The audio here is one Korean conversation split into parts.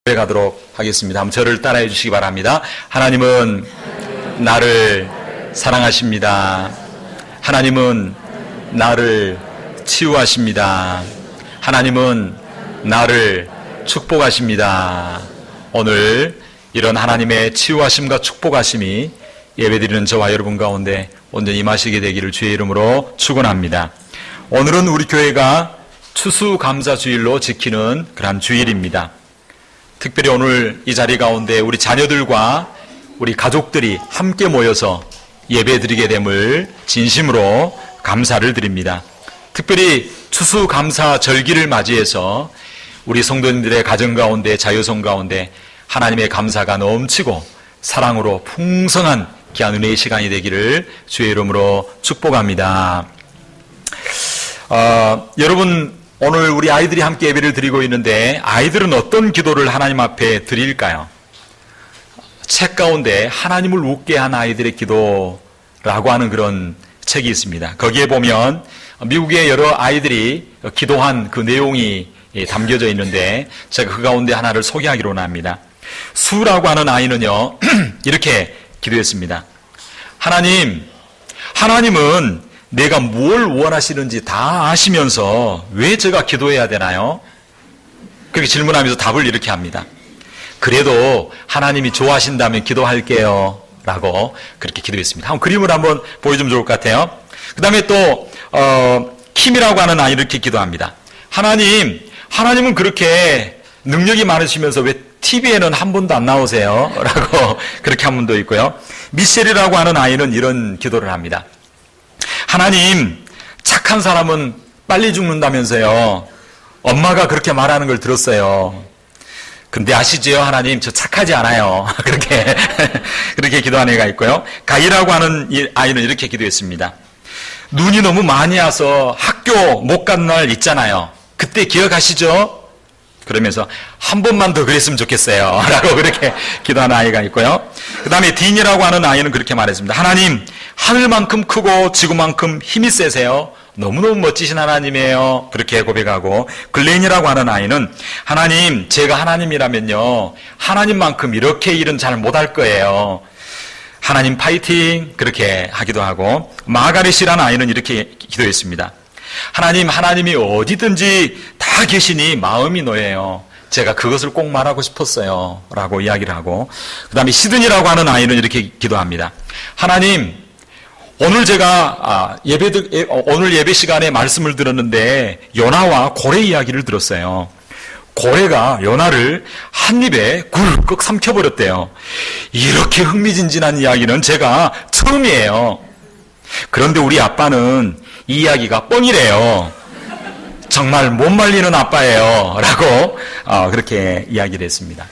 고백하도록 하겠습니다. 한번 저를 따라해 주시기 바랍니다. 하나님은 나를 사랑하십니다. 하나님은 나를 치유하십니다. 하나님은 나를 축복하십니다. 오늘 이런 하나님의 치유하심과 축복하심이 예배드리는 저와 여러분 가운데 온전히 임하시게 되기를 주의 이름으로 축원합니다. 오늘은 우리 교회가 추수감사주일로 지키는 그런 주일입니다. 특별히 오늘 이 자리 가운데 우리 자녀들과 우리 가족들이 함께 모여서 예배드리게 됨을 진심으로 감사를 드립니다. 특별히 추수감사 절기를 맞이해서 우리 성도님들의 가정 가운데, 자유성 가운데 하나님의 감사가 넘치고 사랑으로 풍성한 귀한 은혜의 시간이 되기를 주의 이름으로 축복합니다. 여러분, 오늘 우리 아이들이 함께 예배를 드리고 있는데 아이들은 어떤 기도를 하나님 앞에 드릴까요? 책 가운데 하나님을 웃게 한 아이들의 기도라고 하는 그런 책이 있습니다. 거기에 보면 미국의 여러 아이들이 기도한 그 내용이 담겨져 있는데 제가 그 가운데 하나를 소개하기로 합니다. 수라고 하는 아이는요, 이렇게 기도했습니다. 하나님은 내가 뭘 원하시는지 다 아시면서 왜 제가 기도해야 되나요? 그렇게 질문하면서 답을 이렇게 합니다. 그래도 하나님이 좋아하신다면 기도할게요 라고 그렇게 기도했습니다. 한번 그림을 한번 보여주면 좋을 것 같아요. 그 다음에 또 킴이라고 하는 아이를 이렇게 기도합니다. 하나님은 그렇게 능력이 많으시면서 왜 TV에는 한 번도 안 나오세요? 라고 그렇게 한 분도 있고요. 미셸이라고 하는 아이는 이런 기도를 합니다. 하나님, 착한 사람은 빨리 죽는다면서요. 엄마가 그렇게 말하는 걸 들었어요. 근데 아시죠? 하나님, 저 착하지 않아요. 그렇게 기도하는 애가 있고요. 가이라고 하는 이 아이는 이렇게 기도했습니다. 눈이 너무 많이 와서 학교 못 간 날 있잖아요. 그때 기억하시죠? 그러면서 한 번만 더 그랬으면 좋겠어요. 라고 그렇게 기도하는 아이가 있고요. 그 다음에 딘이라고 하는 아이는 그렇게 말했습니다. 하나님, 하늘만큼 크고 지구만큼 힘이 세세요. 너무너무 멋지신 하나님이에요. 그렇게 고백하고, 글렌이라고 하는 아이는 하나님, 제가 하나님이라면요, 하나님만큼 이렇게 일은 잘 못할 거예요. 하나님 파이팅! 그렇게 하기도 하고, 마가렛이라는 아이는 이렇게 기도했습니다. 하나님이 어디든지 다 계시니 마음이 놓여요. 제가 그것을 꼭 말하고 싶었어요. 라고 이야기를 하고, 그 다음에 시드니라고 하는 아이는 이렇게 기도합니다. 하나님, 오늘 제가 오늘 예배 시간에 말씀을 들었는데 연하와 고래 이야기를 들었어요. 고래가 연하를 한 입에 굴꺽 삼켜버렸대요. 이렇게 흥미진진한 이야기는 제가 처음이에요. 그런데 우리 아빠는 이 이야기가 뻥이래요. 정말 못 말리는 아빠예요. 라고 그렇게 이야기를 했습니다.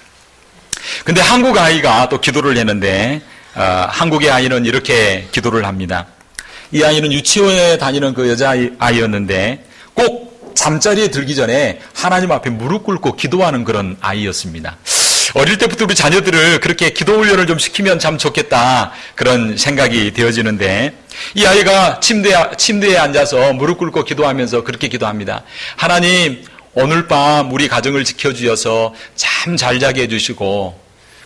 근데 한국 아이가 또 기도를 했는데 한국의 아이는 이렇게 기도를 합니다. 이 아이는 유치원에 다니는 그 여자아이였는데 꼭 잠자리에 들기 전에 하나님 앞에 무릎 꿇고 기도하는 그런 아이였습니다. 어릴 때부터 우리 자녀들을 그렇게 기도 훈련을 좀 시키면 참 좋겠다 그런 생각이 되어지는데 이 아이가 침대에 앉아서 무릎 꿇고 기도하면서 그렇게 기도합니다. 하나님, 오늘 밤 우리 가정을 지켜주셔서 참 잘 자게 해주시고,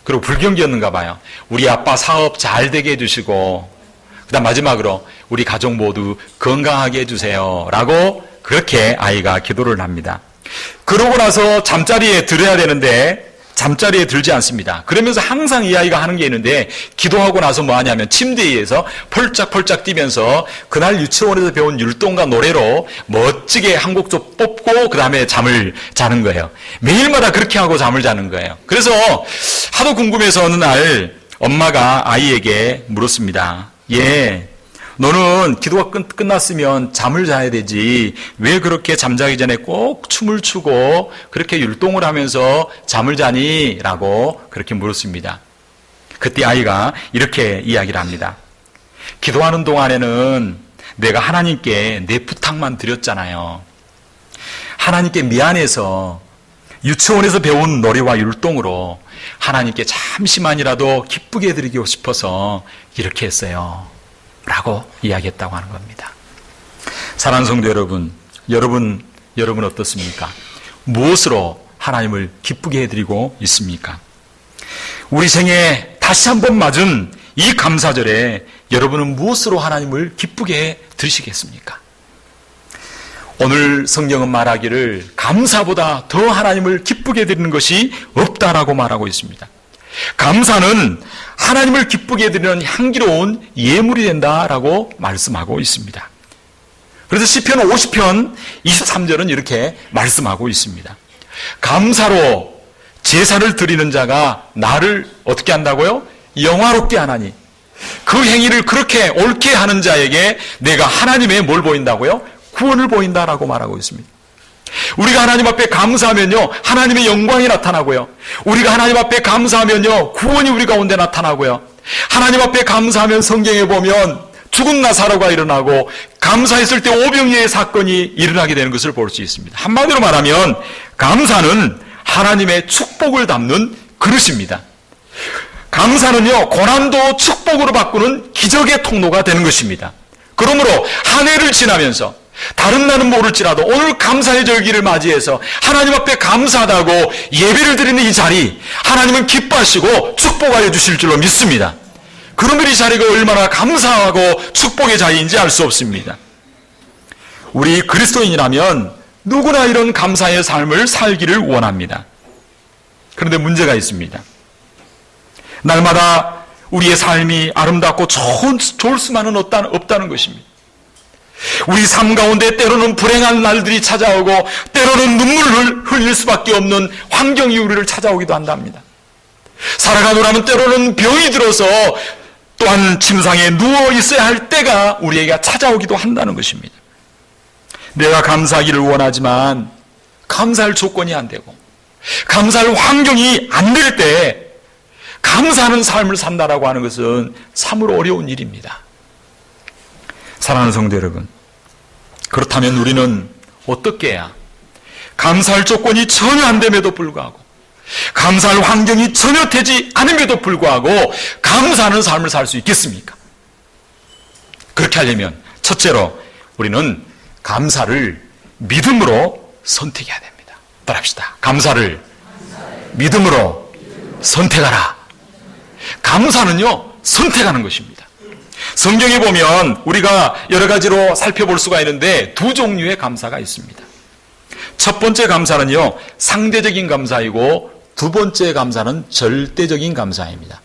그리고 불경기였는가 봐요. 우리 아빠 사업 잘 되게 해주시고, 그 다음 마지막으로 우리 가족 모두 건강하게 해주세요 라고 그렇게 아이가 기도를 합니다. 그러고 나서 잠자리에 들어야 되는데 잠자리에 들지 않습니다. 그러면서 항상 이 아이가 하는 게 있는데 기도하고 나서 뭐 하냐면 침대 위에서 펄짝펄짝 뛰면서 그날 유치원에서 배운 율동과 노래로 멋지게 한 곡 좀 뽑고 그 다음에 잠을 자는 거예요. 매일마다 그렇게 하고 잠을 자는 거예요. 그래서 하도 궁금해서 어느 날 엄마가 아이에게 물었습니다. 너는 기도가 끝났으면 잠을 자야 되지 왜 그렇게 잠자기 전에 꼭 춤을 추고 그렇게 율동을 하면서 잠을 자니? 라고 그렇게 물었습니다. 그때 아이가 이렇게 이야기를 합니다. 기도하는 동안에는 내가 하나님께 내 부탁만 드렸잖아요. 하나님께 미안해서 유치원에서 배운 노래와 율동으로 하나님께 잠시만이라도 기쁘게 해드리고 싶어서 이렇게 했어요. 라고 이야기했다고 하는 겁니다. 사랑하는 성도 여러분 어떻습니까? 무엇으로 하나님을 기쁘게 해드리고 있습니까? 우리 생에 다시 한번 맞은 이 감사절에 여러분은 무엇으로 하나님을 기쁘게 드리시겠습니까? 오늘 성경은 말하기를 감사보다 더 하나님을 기쁘게 드리는 것이 없다라고 말하고 있습니다. 감사는 하나님을 기쁘게 드리는 향기로운 예물이 된다라고 말씀하고 있습니다. 그래서 시편 50편 23절은 이렇게 말씀하고 있습니다. 감사로 제사를 드리는 자가 나를 어떻게 한다고요? 영화롭게 하나니 그 행위를 그렇게 옳게 하는 자에게 내가 하나님의 뭘 보인다고요? 구원을 보인다라고 말하고 있습니다. 우리가 하나님 앞에 감사하면요, 하나님의 영광이 나타나고요. 우리가 하나님 앞에 감사하면요, 구원이 우리 가운데 나타나고요. 하나님 앞에 감사하면 성경에 보면 죽은 나사로가 일어나고 감사했을 때 오병이어의 사건이 일어나게 되는 것을 볼 수 있습니다. 한마디로 말하면 감사는 하나님의 축복을 담는 그릇입니다. 감사는요, 고난도 축복으로 바꾸는 기적의 통로가 되는 것입니다. 그러므로 한 해를 지나면서 다른 날은 모를지라도 오늘 감사의 절기를 맞이해서 하나님 앞에 감사하다고 예배를 드리는 이 자리, 하나님은 기뻐하시고 축복하여 주실 줄로 믿습니다. 그러면 이 자리가 얼마나 감사하고 축복의 자리인지 알 수 없습니다. 우리 그리스도인이라면 누구나 이런 감사의 삶을 살기를 원합니다. 그런데 문제가 있습니다. 날마다 우리의 삶이 아름답고 좋을 수만은 없다는 것입니다. 우리 삶 가운데 때로는 불행한 날들이 찾아오고 때로는 눈물을 흘릴 수밖에 없는 환경이 우리를 찾아오기도 한답니다. 살아가노라면 때로는 병이 들어서 또한 침상에 누워 있어야 할 때가 우리에게 찾아오기도 한다는 것입니다. 내가 감사하기를 원하지만 감사할 조건이 안 되고 감사할 환경이 안 될 때 감사하는 삶을 산다라고 하는 것은 참으로 어려운 일입니다. 사랑하는 성도 여러분, 그렇다면 우리는 어떻게 해야 감사할 조건이 전혀 안 됨에도 불구하고 감사할 환경이 전혀 되지 않음에도 불구하고 감사하는 삶을 살 수 있겠습니까? 그렇게 하려면 첫째로 우리는 감사를 믿음으로 선택해야 됩니다. 따라합시다. 감사를 믿음으로 선택하라. 감사는요, 선택하는 것입니다. 성경에 보면 우리가 여러 가지로 살펴볼 수가 있는데 두 종류의 감사가 있습니다. 첫 번째 감사는요, 상대적인 감사이고 두 번째 감사는 절대적인 감사입니다.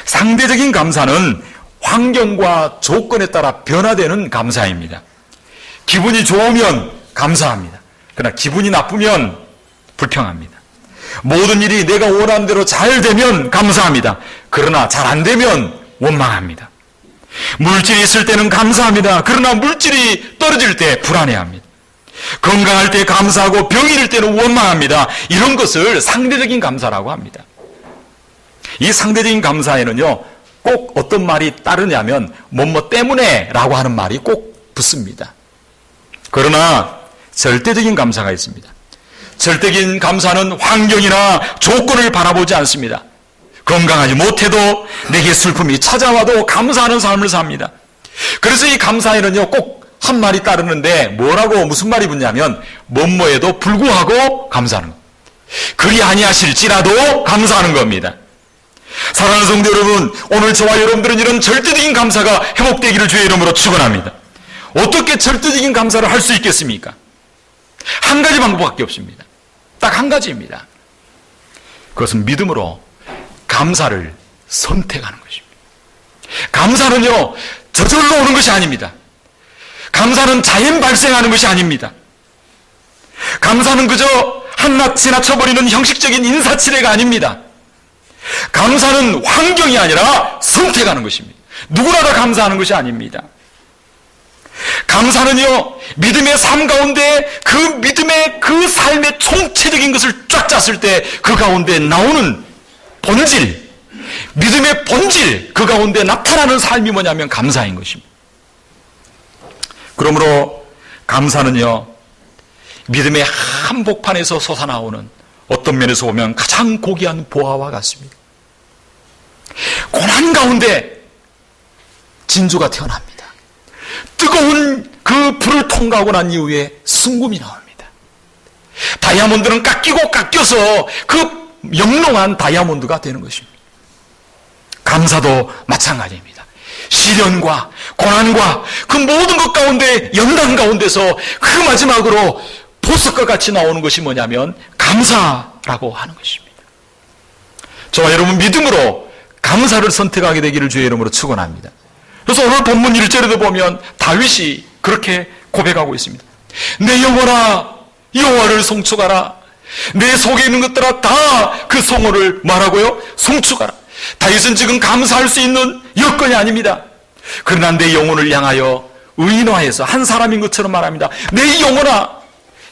상대적인 감사는 환경과 조건에 따라 변화되는 감사입니다. 기분이 좋으면 감사합니다. 그러나 기분이 나쁘면 불평합니다. 모든 일이 내가 원하는 대로 잘 되면 감사합니다. 그러나 잘 안 되면 원망합니다. 물질이 있을 때는 감사합니다. 그러나 물질이 떨어질 때 불안해합니다. 건강할 때 감사하고 병이 들 때는 원망합니다. 이런 것을 상대적인 감사라고 합니다. 이 상대적인 감사에는요, 꼭 어떤 말이 따르냐면 뭐뭐 때문에 라고 하는 말이 꼭 붙습니다. 그러나 절대적인 감사가 있습니다. 절대적인 감사는 환경이나 조건을 바라보지 않습니다. 건강하지 못해도 내게 슬픔이 찾아와도 감사하는 삶을 삽니다. 그래서 이 감사에는요, 꼭 한 말이 따르는데 뭐라고 무슨 말이 붙냐면 뭐뭐에도 불구하고 감사하는 것. 그리 아니하실지라도 감사하는 겁니다. 사랑하는 성도 여러분, 오늘 저와 여러분들은 이런 절대적인 감사가 회복되기를 주의 이름으로 축원합니다. 어떻게 절대적인 감사를 할 수 있겠습니까? 한 가지 방법밖에 없습니다. 딱 한 가지입니다. 그것은 믿음으로 감사를 선택하는 것입니다. 감사는요, 저절로 오는 것이 아닙니다. 감사는 자연 발생하는 것이 아닙니다. 감사는 그저 한낱 지나쳐버리는 형식적인 인사치레가 아닙니다. 감사는 환경이 아니라 선택하는 것입니다. 누구나 다 감사하는 것이 아닙니다. 감사는요, 믿음의 삶 가운데 그 믿음의 그 삶의 총체적인 것을 쫙 짰을 때 그 가운데 나오는 본질, 믿음의 본질, 그 가운데 나타나는 삶이 뭐냐면 감사인 것입니다. 그러므로 감사는요, 믿음의 한복판에서 솟아나오는 어떤 면에서 보면 가장 고귀한 보화와 같습니다. 고난 가운데 진주가 태어납니다. 뜨거운 그 불을 통과하고 난 이후에 순금이 나옵니다. 다이아몬드는 깎이고 깎여서 그 영롱한 다이아몬드가 되는 것입니다. 감사도 마찬가지입니다. 시련과 고난과 그 모든 것 가운데, 연단 가운데서 그 마지막으로 보석과 같이 나오는 것이 뭐냐면 감사라고 하는 것입니다. 저와 여러분 믿음으로 감사를 선택하게 되기를 주의 이름으로 축원합니다. 그래서 오늘 본문 1절에도 보면 다윗이 그렇게 고백하고 있습니다. 내 영혼아 여호와를 송축하라. 내 속에 있는 것들아 다 그 성호를 말하고요 송축하라. 다윗은 지금 감사할 수 있는 여건이 아닙니다. 그러나 내 영혼을 향하여 의인화해서 한 사람인 것처럼 말합니다. 내 영혼아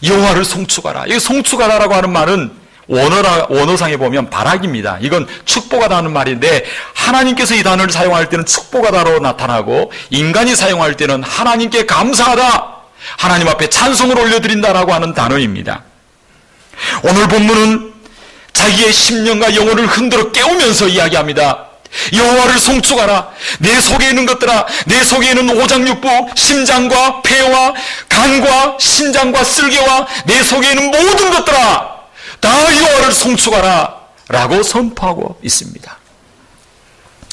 여호와를 송축하라. 이 송축하라라고 하는 말은 원어상에 보면 바락입니다. 이건 축복하다는 말인데 하나님께서 이 단어를 사용할 때는 축복하다로 나타나고 인간이 사용할 때는 하나님께 감사하다, 하나님 앞에 찬송을 올려드린다라고 하는 단어입니다. 오늘 본문은 자기의 심령과 영혼을 흔들어 깨우면서 이야기합니다. 여호와를 송축하라. 내 속에 있는 것들아, 내 속에 있는 오장육부, 심장과 폐와 간과 신장과 쓸개와 내 속에 있는 모든 것들아 다 여호와를 송축하라 라고 선포하고 있습니다.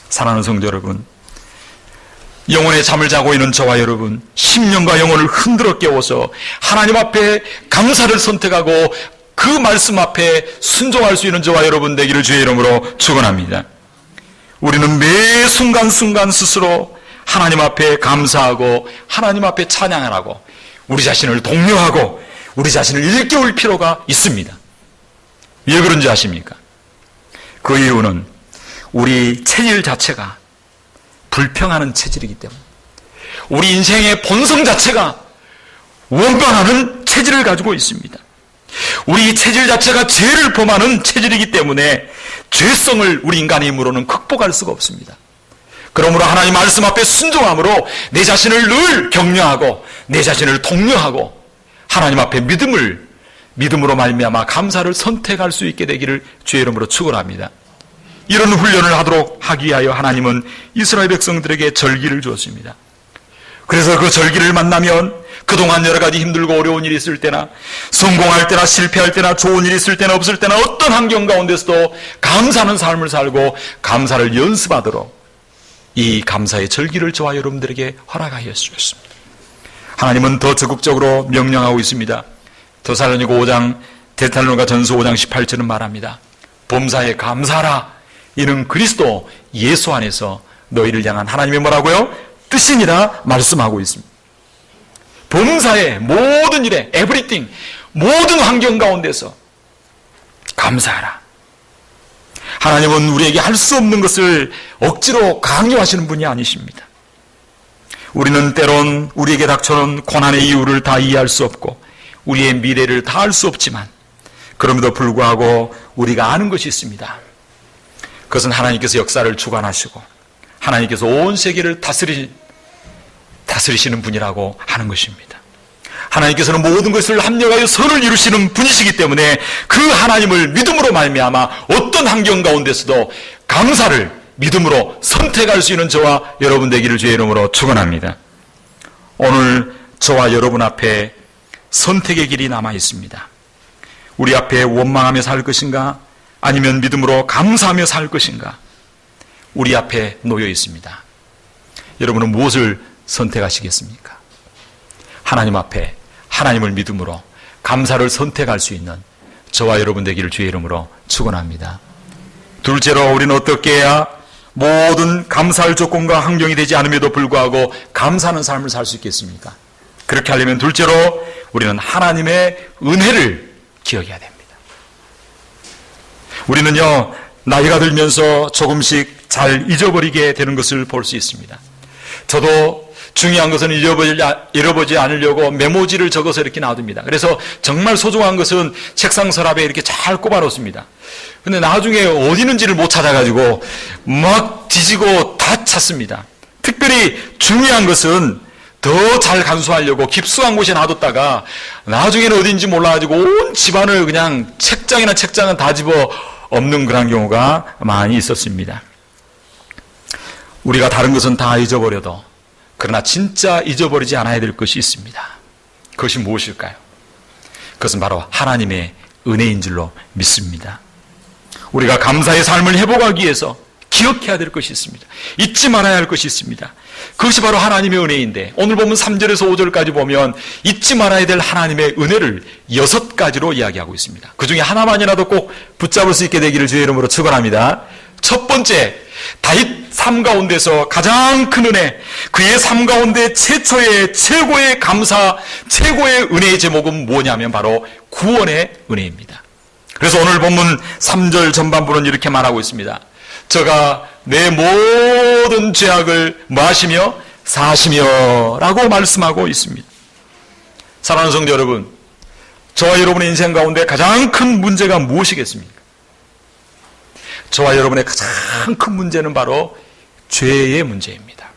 사랑하는 성도 여러분, 영혼의 잠을 자고 있는 저와 여러분, 심령과 영혼을 흔들어 깨워서 하나님 앞에 감사를 선택하고 그 말씀 앞에 순종할 수 있는 저와 여러분 되기를 주의 이름으로 축원합니다. 우리는 매 순간순간 스스로 하나님 앞에 감사하고 하나님 앞에 찬양하라고 우리 자신을 독려하고 우리 자신을 일깨울 필요가 있습니다. 왜 그런지 아십니까? 그 이유는 우리 체질 자체가 불평하는 체질이기 때문에, 우리 인생의 본성 자체가 원망하는 체질을 가지고 있습니다. 우리 체질 자체가 죄를 범하는 체질이기 때문에 죄성을 우리 인간의 힘으로는 극복할 수가 없습니다. 그러므로 하나님 말씀 앞에 순종함으로 내 자신을 늘 격려하고 내 자신을 독려하고 하나님 앞에 믿음으로 말미암아 감사를 선택할 수 있게 되기를 주의 이름으로 축원합니다. 이런 훈련을 하기 위하여 하나님은 이스라엘 백성들에게 절기를 주었습니다. 그래서 그 절기를 만나면 그동안 여러 가지 힘들고 어려운 일이 있을 때나 성공할 때나 실패할 때나 좋은 일이 있을 때나 없을 때나 어떤 환경 가운데서도 감사하는 삶을 살고 감사를 연습하도록 이 감사의 절기를 저와 여러분들에게 허락하여 주셨습니다. 하나님은 더 적극적으로 명령하고 있습니다. 데살로니가 5장 데살로니가 전서 5장 18절은 말합니다. 범사에 감사하라. 이는 그리스도 예수 안에서 너희를 향한 하나님의 뭐라고요? 뜻이니라 말씀하고 있습니다. 범사의 모든 일에 everything, 모든 환경 가운데서 감사하라. 하나님은 우리에게 할 수 없는 것을 억지로 강요하시는 분이 아니십니다. 우리는 때론 우리에게 닥쳐오는 고난의 이유를 다 이해할 수 없고 우리의 미래를 다 알 수 없지만 그럼에도 불구하고 우리가 아는 것이 있습니다. 그것은 하나님께서 역사를 주관하시고 하나님께서 온 세계를 다스리시는 분이라고 하는 것입니다. 하나님께서는 모든 것을 합력하여 선을 이루시는 분이시기 때문에 그 하나님을 믿음으로 말미암아 어떤 환경 가운데서도 감사를 믿음으로 선택할 수 있는 저와 여러분 되기를 주의 이름으로 축원합니다. 오늘 저와 여러분 앞에 선택의 길이 남아 있습니다. 우리 앞에 원망하며 살 것인가 아니면 믿음으로 감사하며 살 것인가 우리 앞에 놓여 있습니다. 여러분은 무엇을 선택하시겠습니까? 하나님 앞에 하나님을 믿음으로 감사를 선택할 수 있는 저와 여러분 되기를 주의 이름으로 축원합니다. 둘째로 우리는 어떻게 해야 모든 감사할 조건과 환경이 되지 않음에도 불구하고 감사하는 삶을 살 수 있겠습니까? 그렇게 하려면 둘째로 우리는 하나님의 은혜를 기억해야 됩니다. 우리는요, 나이가 들면서 조금씩 잘 잊어버리게 되는 것을 볼 수 있습니다. 저도 중요한 것은 잃어버리지 않으려고 메모지를 적어서 이렇게 놔둡니다. 그래서 정말 소중한 것은 책상 서랍에 이렇게 잘 꼽아놓습니다. 근데 나중에 어디 있는지를 못 찾아가지고 막 뒤지고 다 찾습니다. 특별히 중요한 것은 더 잘 간수하려고 깊숙한 곳에 놔뒀다가 나중에는 어딘지 몰라가지고 온 집안을 그냥 책장이나 책장은 다 집어 엎는 그런 경우가 많이 있었습니다. 우리가 다른 것은 다 잊어버려도 그러나 진짜 잊어버리지 않아야 될 것이 있습니다. 그것이 무엇일까요? 그것은 바로 하나님의 은혜인 줄로 믿습니다. 우리가 감사의 삶을 회복하기 위해서 기억해야 될 것이 있습니다. 잊지 말아야 할 것이 있습니다. 그것이 바로 하나님의 은혜인데, 오늘 보면 3절에서 5절까지 보면 잊지 말아야 될 하나님의 은혜를 6가지로 이야기하고 있습니다. 그 중에 하나만이라도 꼭 붙잡을 수 있게 되기를 주의 이름으로 축원합니다. 첫 번째, 다윗 삶 가운데서 가장 큰 은혜, 그의 삶 가운데 최초의 최고의 감사, 최고의 은혜의 제목은 뭐냐면 바로 구원의 은혜입니다. 그래서 오늘 본문 3절 전반부는 이렇게 말하고 있습니다. 저가 내 모든 죄악을 뭐하시며 사하시며 라고 말씀하고 있습니다. 사랑하는 성도 여러분, 저와 여러분의 인생 가운데 가장 큰 문제가 무엇이겠습니까? 저와 여러분의 가장 큰 문제는 바로 죄의 문제입니다.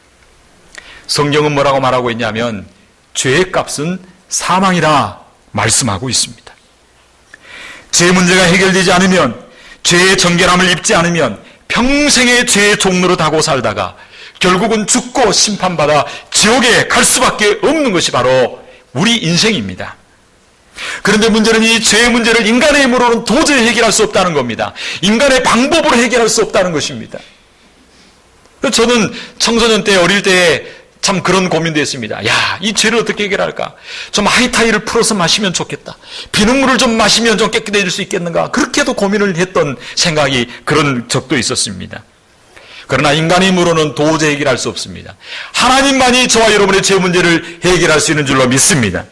성경은 뭐라고 말하고 있냐면 죄의 값은 사망이라 말씀하고 있습니다. 죄의 문제가 해결되지 않으면, 죄의 정결함을 입지 않으면 평생의 죄의 종로로 타고 살다가 결국은 죽고 심판받아 지옥에 갈 수밖에 없는 것이 바로 우리 인생입니다. 그런데 문제는 이 죄의 문제를 인간의 힘으로는 도저히 해결할 수 없다는 겁니다. 인간의 방법으로 해결할 수 없다는 것입니다. 저는 청소년 때, 어릴 때 참 그런 고민도 했습니다. 야, 이 죄를 어떻게 해결할까? 좀 하이타이를 풀어서 마시면 좋겠다. 비눗물을 좀 마시면 좀 깨끗해질 수 있겠는가? 그렇게도 고민을 했던 생각이, 그런 적도 있었습니다. 그러나 인간의 힘으로는 도저히 해결할 수 없습니다. 하나님만이 저와 여러분의 죄 문제를 해결할 수 있는 줄로 믿습니다.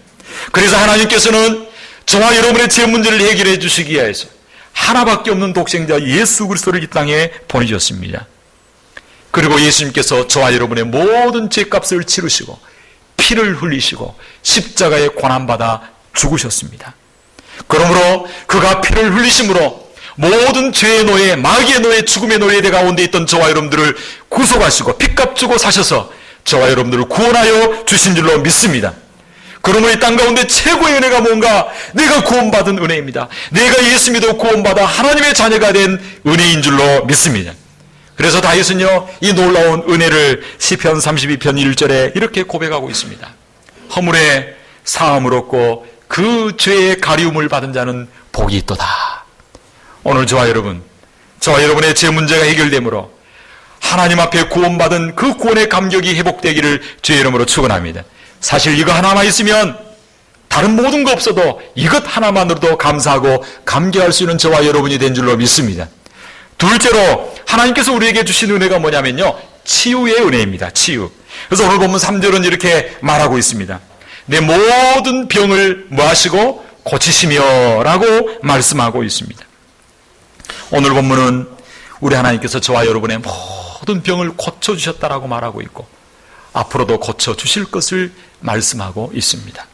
그래서 하나님께서는 저와 여러분의 죄 문제를 해결해 주시기 위해서 하나밖에 없는 독생자 예수 그리스도를 이 땅에 보내주셨습니다. 그리고 예수님께서 저와 여러분의 모든 죄값을 치르시고 피를 흘리시고 십자가에 고난받아 죽으셨습니다. 그러므로 그가 피를 흘리심으로 모든 죄의 노예, 마귀의 노예, 죽음의 노예 가운데 있던 저와 여러분들을 구속하시고 피값 주고 사셔서 저와 여러분들을 구원하여 주신 줄로 믿습니다. 그러므로 이 땅 가운데 최고의 은혜가 뭔가? 내가 구원받은 은혜입니다. 내가 예수 믿어 구원받아 하나님의 자녀가 된 은혜인 줄로 믿습니다. 그래서 다윗은요, 이 놀라운 은혜를 시편 32편 1절에 이렇게 고백하고 있습니다. 허물에 사함을 얻고 그 죄의 가리움을 받은 자는 복이 있도다. 오늘 저와 여러분의 죄 문제가 해결되므로 하나님 앞에 구원받은 그 구원의 감격이 회복되기를 주의 이름으로 축원합니다. 사실 이거 하나만 있으면 다른 모든 거 없어도 이것 하나만으로도 감사하고 감격할 수 있는 저와 여러분이 된 줄로 믿습니다. 둘째로 하나님께서 우리에게 주신 은혜가 뭐냐면요, 치유의 은혜입니다. 치유. 그래서 오늘 보면 3절은 이렇게 말하고 있습니다. 내 모든 병을 뭐하시고 고치시며 라고 말씀하고 있습니다. 오늘 본문은 우리 하나님께서 저와 여러분의 모든 병을 고쳐주셨다라고 말하고 있고 앞으로도 고쳐주실 것을 말씀하고 있습니다.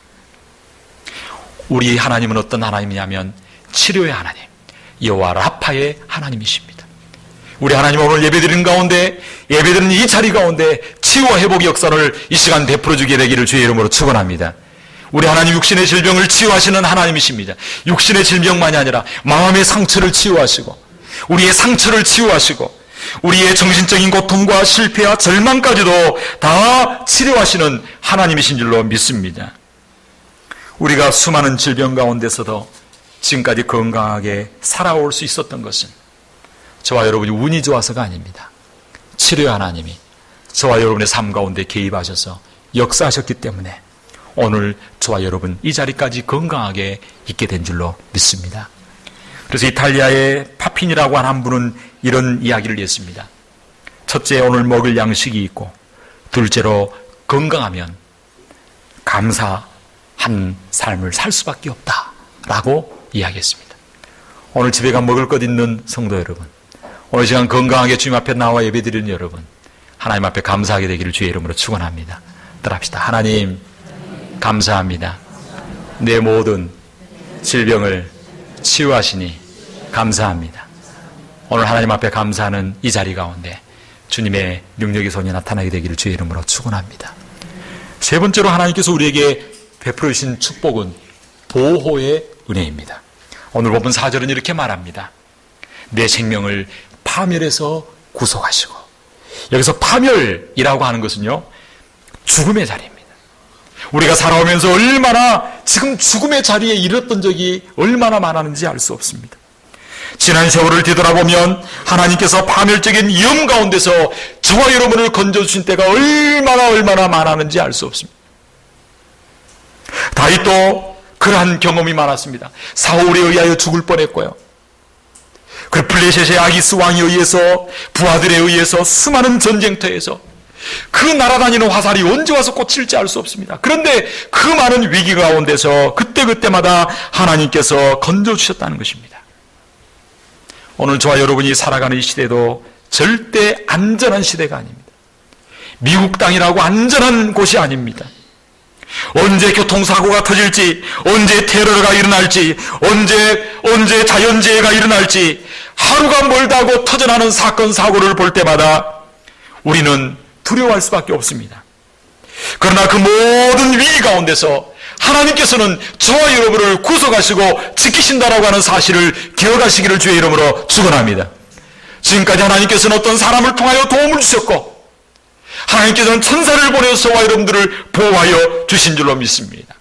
우리 하나님은 어떤 하나님이냐면 치료의 하나님, 여호와 라파의 하나님이십니다. 우리 하나님 오늘 예배드리는 가운데, 예배드리는 이 자리 가운데 치유와 회복의 역사를 이 시간 베풀어주게 되기를 주의 이름으로 축원합니다. 우리 하나님 육신의 질병을 치유하시는 하나님이십니다. 육신의 질병만이 아니라 마음의 상처를 치유하시고 우리의 상처를 치유하시고 우리의 정신적인 고통과 실패와 절망까지도 다 치료하시는 하나님이신 줄로 믿습니다. 우리가 수많은 질병 가운데서도 지금까지 건강하게 살아올 수 있었던 것은 저와 여러분이 운이 좋아서가 아닙니다. 치료의 하나님이 저와 여러분의 삶 가운데 개입하셔서 역사하셨기 때문에 오늘 저와 여러분 이 자리까지 건강하게 있게 된 줄로 믿습니다. 그래서 이탈리아의 파핀이라고 한 분은 이런 이야기를 했습니다. 첫째, 오늘 먹을 양식이 있고, 둘째로 건강하면 감사한 삶을 살 수밖에 없다라고 이야기했습니다. 오늘 집에 가 먹을 것 있는 성도 여러분, 오늘 시간 건강하게 주님 앞에 나와 예배드리는 여러분, 하나님 앞에 감사하게 되기를 주의 이름으로 축원합니다. 따라합시다. 하나님 감사합니다. 내 모든 질병을 치유하시니 감사합니다. 오늘 하나님 앞에 감사하는 이 자리 가운데 주님의 능력의 손이 나타나게 되기를 주의 이름으로 축원합니다. 세 번째로 하나님께서 우리에게 베풀어 주신 축복은 보호의 은혜입니다. 오늘 본문 4절은 이렇게 말합니다. 내 생명을 파멸에서 구속하시고, 여기서 파멸이라고 하는 것은요, 죽음의 자리입니다. 우리가 살아오면서 얼마나 지금 죽음의 자리에 이르렀던 적이 얼마나 많았는지 알 수 없습니다. 지난 세월을 뒤돌아보면 하나님께서 파멸적인 위험 가운데서 저와 여러분을 건져주신 때가 얼마나 많았는지 알 수 없습니다. 다윗도 그러한 경험이 많았습니다. 사울에 의하여 죽을 뻔했고요. 그 블레셋의 아기스 왕에 의해서, 부하들에 의해서, 수많은 전쟁터에서 그 날아다니는 화살이 언제 와서 꽂힐지 알 수 없습니다. 그런데 그 많은 위기 가운데서 그때마다 하나님께서 건져주셨다는 것입니다. 오늘 저와 여러분이 살아가는 이 시대도 절대 안전한 시대가 아닙니다. 미국 땅이라고 안전한 곳이 아닙니다. 언제 교통사고가 터질지, 언제 테러가 일어날지, 언제 자연재해가 일어날지, 하루가 멀다고 터져나는 사건, 사고를 볼 때마다 우리는 두려워할 수밖에 없습니다. 그러나 그 모든 위기 가운데서 하나님께서는 저와 여러분을 구속하시고 지키신다라고 하는 사실을 기억하시기를 주의 이름으로 축원합니다. 지금까지 하나님께서는 어떤 사람을 통하여 도움을 주셨고, 하나님께서는 천사를 보내서 저와 여러분들을 보호하여 주신 줄로 믿습니다.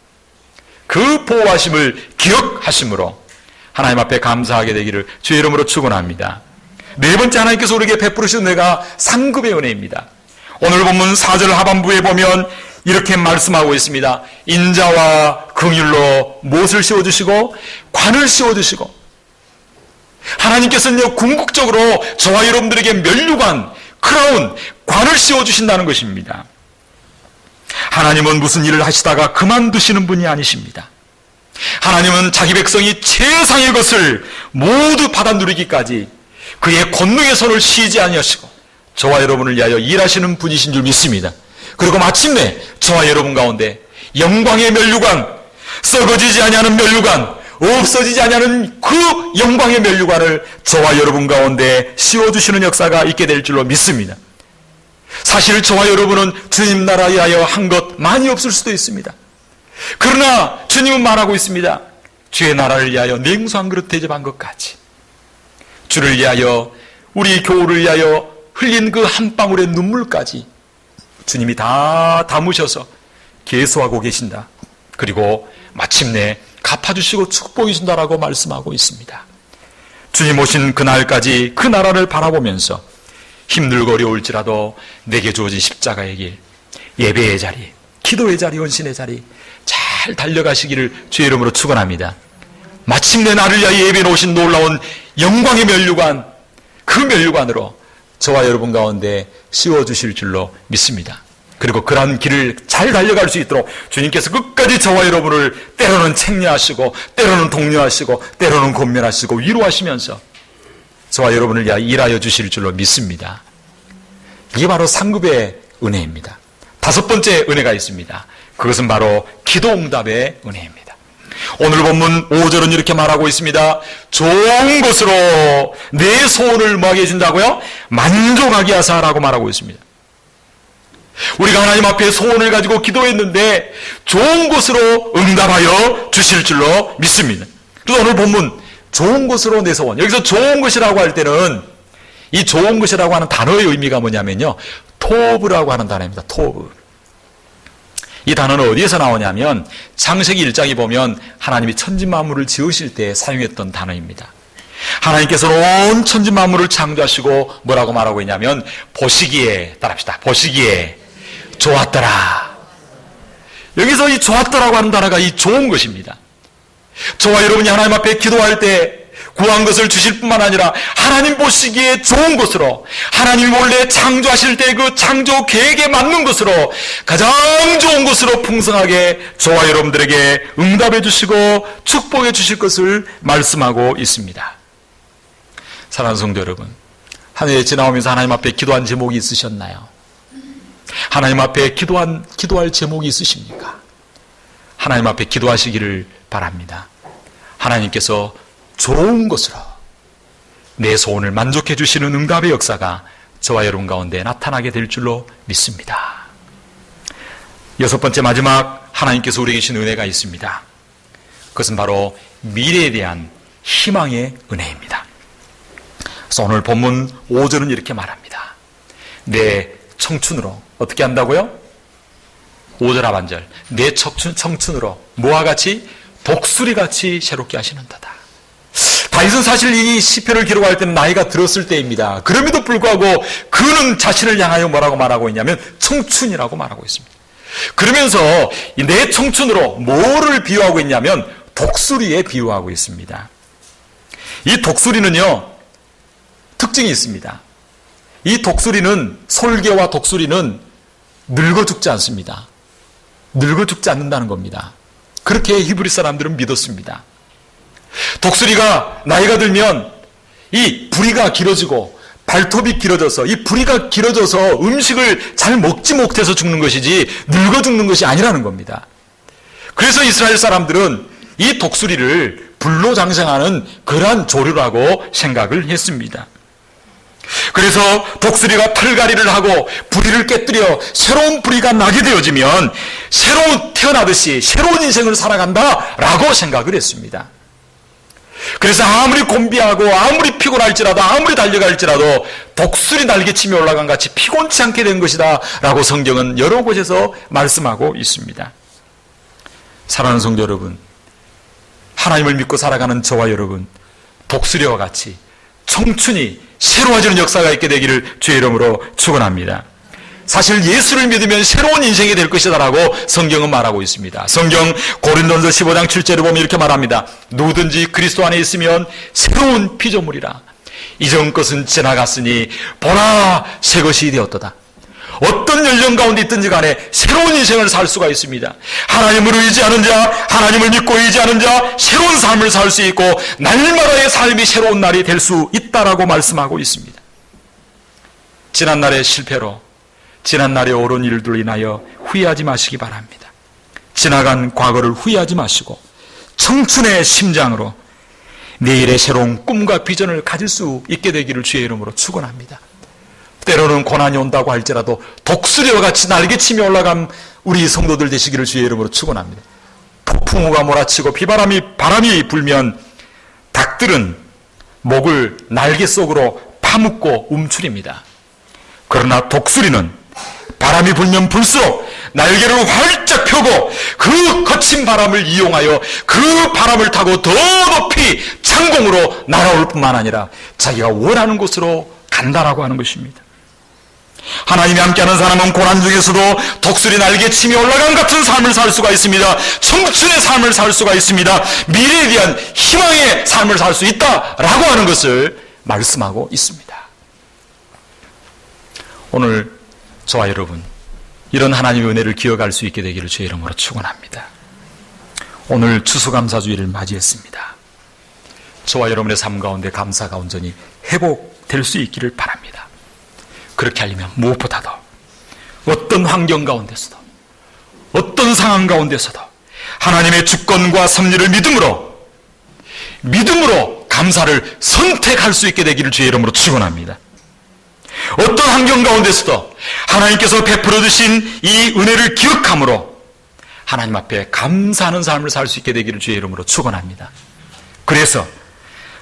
그 보호하심을 기억하심으로 하나님 앞에 감사하게 되기를 주의 이름으로 축원합니다. 네 번째, 하나님께서 우리에게 베푸르신 은혜가 상급의 은혜입니다. 오늘 본문 4절 하반부에 보면 이렇게 말씀하고 있습니다. 인자와 긍휼로 못을 씌워주시고 관을 씌워주시고, 하나님께서는 궁극적으로 저와 여러분들에게 면류관, 크라운, 관을 씌워주신다는 것입니다. 하나님은 무슨 일을 하시다가 그만두시는 분이 아니십니다. 하나님은 자기 백성이 최상의 것을 모두 받아 누리기까지 그의 권능의 손을 쉬지 아니하시고 저와 여러분을 위하여 일하시는 분이신 줄 믿습니다. 그리고 마침내 저와 여러분 가운데 영광의 면류관, 썩어지지 아니하는 면류관, 없어지지 아니하는 그 영광의 면류관을 저와 여러분 가운데 씌워주시는 역사가 있게 될 줄로 믿습니다. 사실 저와 여러분은 주님 나라에 위하여 한 것 많이 없을 수도 있습니다. 그러나 주님은 말하고 있습니다. 주의 나라를 위하여 냉수 한 그릇 대접한 것까지, 주를 위하여, 우리 교우를 위하여 흘린 그 한 방울의 눈물까지 주님이 다 담으셔서 계수하고 계신다. 그리고 마침내 갚아주시고 축복해 준다라고 말씀하고 있습니다. 주님 오신 그날까지 그 나라를 바라보면서 힘들고 어려울지라도 내게 주어진 십자가의 길, 예배의 자리, 기도의 자리, 헌신의 자리 잘 달려가시기를 주의 이름으로 축원합니다. 마침내 나를 위하여 예배에 오신 놀라운 영광의 면류관, 그 면류관으로 저와 여러분 가운데 씌워주실 줄로 믿습니다. 그리고 그러한 길을 잘 달려갈 수 있도록 주님께서 끝까지 저와 여러분을 때로는 책략하시고, 때로는 독려하시고, 때로는 권면하시고 위로하시면서 저와 여러분을 위하여 일하여 주실 줄로 믿습니다. 이게 바로 상급의 은혜입니다. 다섯 번째 은혜가 있습니다. 그것은 바로 기도응답의 은혜입니다. 오늘 본문 5절은 이렇게 말하고 있습니다. 좋은 것으로 내 소원을 뭐하게 해준다고요? 만족하게 하사라고 말하고 있습니다. 우리가 하나님 앞에 소원을 가지고 기도했는데 좋은 것으로 응답하여 주실 줄로 믿습니다. 그래서 오늘 본문 좋은 것으로 내 소원, 여기서 좋은 것이라고 할 때는 이 좋은 것이라고 하는 단어의 의미가 뭐냐면요, 토브라고 하는 단어입니다. 토브. 이 단어는 어디에서 나오냐면 창세기 1장에 보면 하나님이 천지만물을 지으실 때 사용했던 단어입니다. 하나님께서는 온 천지만물을 창조하시고 뭐라고 말하고 있냐면 보시기에, 따라합시다, 보시기에 좋았더라. 여기서 이 좋았더라고 하는 단어가 이 좋은 것입니다. 저와 여러분이 하나님 앞에 기도할 때 구한 것을 주실 뿐만 아니라 하나님 보시기에 좋은 것으로, 하나님 원래 창조하실 때 그 창조 계획에 맞는 것으로, 가장 좋은 것으로 풍성하게 저와 여러분들에게 응답해 주시고 축복해 주실 것을 말씀하고 있습니다. 사랑하는 성도 여러분, 한 해 지나오면서 하나님 앞에 기도한 제목이 있으셨나요? 하나님 앞에 기도할 제목이 있으십니까? 하나님 앞에 기도하시기를 바랍니다. 하나님께서 좋은 것으로 내 소원을 만족해 주시는 응답의 역사가 저와 여러분 가운데 나타나게 될 줄로 믿습니다. 여섯 번째, 마지막 하나님께서 우리에게 주신 은혜가 있습니다. 그것은 바로 미래에 대한 희망의 은혜입니다. 그래서 오늘 본문 5절은 이렇게 말합니다. 내 청춘으로 어떻게 한다고요? 5절 하반절 내 청춘으로 뭐와 같이 독수리같이 새롭게 하시는도다. 다윗은 사실 이 시편을 기록할 때는 나이가 들었을 때입니다. 그럼에도 불구하고 그는 자신을 향하여 뭐라고 말하고 있냐면 청춘이라고 말하고 있습니다. 그러면서 내 청춘으로 뭐를 비유하고 있냐면 독수리에 비유하고 있습니다. 이 독수리는요 특징이 있습니다. 이 독수리는, 솔개와 독수리는 늙어 죽지 않습니다. 늙어 죽지 않는다는 겁니다. 그렇게 히브리 사람들은 믿었습니다. 독수리가 나이가 들면 이 부리가 길어지고 발톱이 길어져서, 이 부리가 길어져서 음식을 잘 먹지 못해서 죽는 것이지 늙어 죽는 것이 아니라는 겁니다. 그래서 이스라엘 사람들은 이 독수리를 불로 장생하는 그러한 조류라고 생각을 했습니다. 그래서 독수리가 털갈이를 하고 부리를 깨뜨려 새로운 부리가 나게 되어지면 태어나듯이 새로운 인생을 살아간다라고 생각을 했습니다. 그래서 아무리 곤비하고 아무리 피곤할지라도 아무리 달려갈지라도 독수리 날개치며 올라간 같이 피곤치 않게 된 것이다 라고 성경은 여러 곳에서 말씀하고 있습니다. 사랑하는 성도 여러분, 하나님을 믿고 살아가는 저와 여러분, 독수리와 같이 청춘이 새로워지는 역사가 있게 되기를 주의 이름으로 축원합니다. 사실 예수를 믿으면 새로운 인생이 될 것이다 라고 성경은 말하고 있습니다. 성경 고린도전서 15장 7절을 보면 이렇게 말합니다. 누구든지 그리스도 안에 있으면 새로운 피조물이라. 이전 것은 지나갔으니 보라 새 것이 되었도다. 어떤 연령 가운데 있든지 간에 새로운 인생을 살 수가 있습니다. 하나님을 의지하는 자, 하나님을 믿고 의지하는 자, 새로운 삶을 살 수 있고 날마다의 삶이 새로운 날이 될 수 있다라고 말씀하고 있습니다. 지난날의 실패로, 지난날의 옳은 일들로 인하여 후회하지 마시기 바랍니다. 지나간 과거를 후회하지 마시고 청춘의 심장으로 내일의 새로운 꿈과 비전을 가질 수 있게 되기를 주의 이름으로 축원합니다. 때로는 고난이 온다고 할지라도 독수리와 같이 날개치며 올라간 우리 성도들 되시기를 주의 이름으로 축원합니다. 폭풍우가 몰아치고 바람이 불면 닭들은 목을 날개 속으로 파묻고 움츠립니다. 그러나 독수리는 바람이 불면 불수록 날개를 활짝 펴고 그 거친 바람을 이용하여 그 바람을 타고 더 높이 창공으로 날아올 뿐만 아니라 자기가 원하는 곳으로 간다라고 하는 것입니다. 하나님이 함께하는 사람은 고난 중에서도 독수리 날개치며 올라간 같은 삶을 살 수가 있습니다. 청춘의 삶을 살 수가 있습니다. 미래에 대한 희망의 삶을 살 수 있다라고 하는 것을 말씀하고 있습니다. 오늘 저와 여러분, 이런 하나님의 은혜를 기억할 수 있게 되기를 주의 이름으로 축원합니다. 오늘 추수감사주일을 맞이했습니다. 저와 여러분의 삶 가운데 감사가 온전히 회복될 수 있기를 바랍니다. 그렇게 하려면 무엇보다도 어떤 환경 가운데서도 어떤 상황 가운데서도 하나님의 주권과 섭리를 믿음으로 감사를 선택할 수 있게 되기를 주의 이름으로 축원합니다. 어떤 환경 가운데서도 하나님께서 베풀어 주신 이 은혜를 기억함으로 하나님 앞에 감사하는 삶을 살 수 있게 되기를 주의 이름으로 축원합니다. 그래서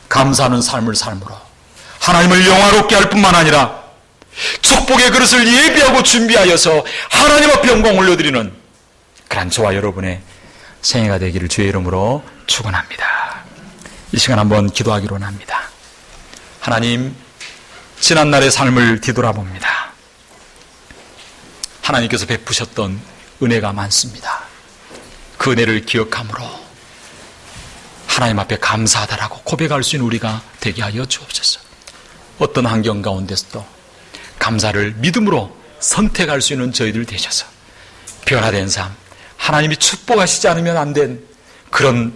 감사하는 삶을 삶으로 하나님을 영화롭게 할 뿐만 아니라 축복의 그릇을 예비하고 준비하여서 하나님 앞에 영광 올려드리는 그런 저와 여러분의 생애가 되기를 주의 이름으로 축원합니다. 이 시간 한번 기도하기로 합니다. 하나님, 지난날의 삶을 뒤돌아봅니다. 하나님께서 베푸셨던 은혜가 많습니다. 그 은혜를 기억함으로 하나님 앞에 감사하다라고 고백할 수 있는 우리가 되게 하여 주옵소서. 어떤 환경 가운데서도 감사를 믿음으로 선택할 수 있는 저희들 되셔서 변화된 삶, 하나님이 축복하시지 않으면 안 된 그런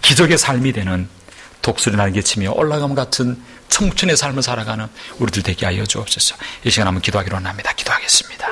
기적의 삶이 되는 독수리 날개치며 올라감 같은 청춘의 삶을 살아가는 우리들 되게 하여 주옵소서. 이 시간 한번 기도하기로 합니다. 기도하겠습니다.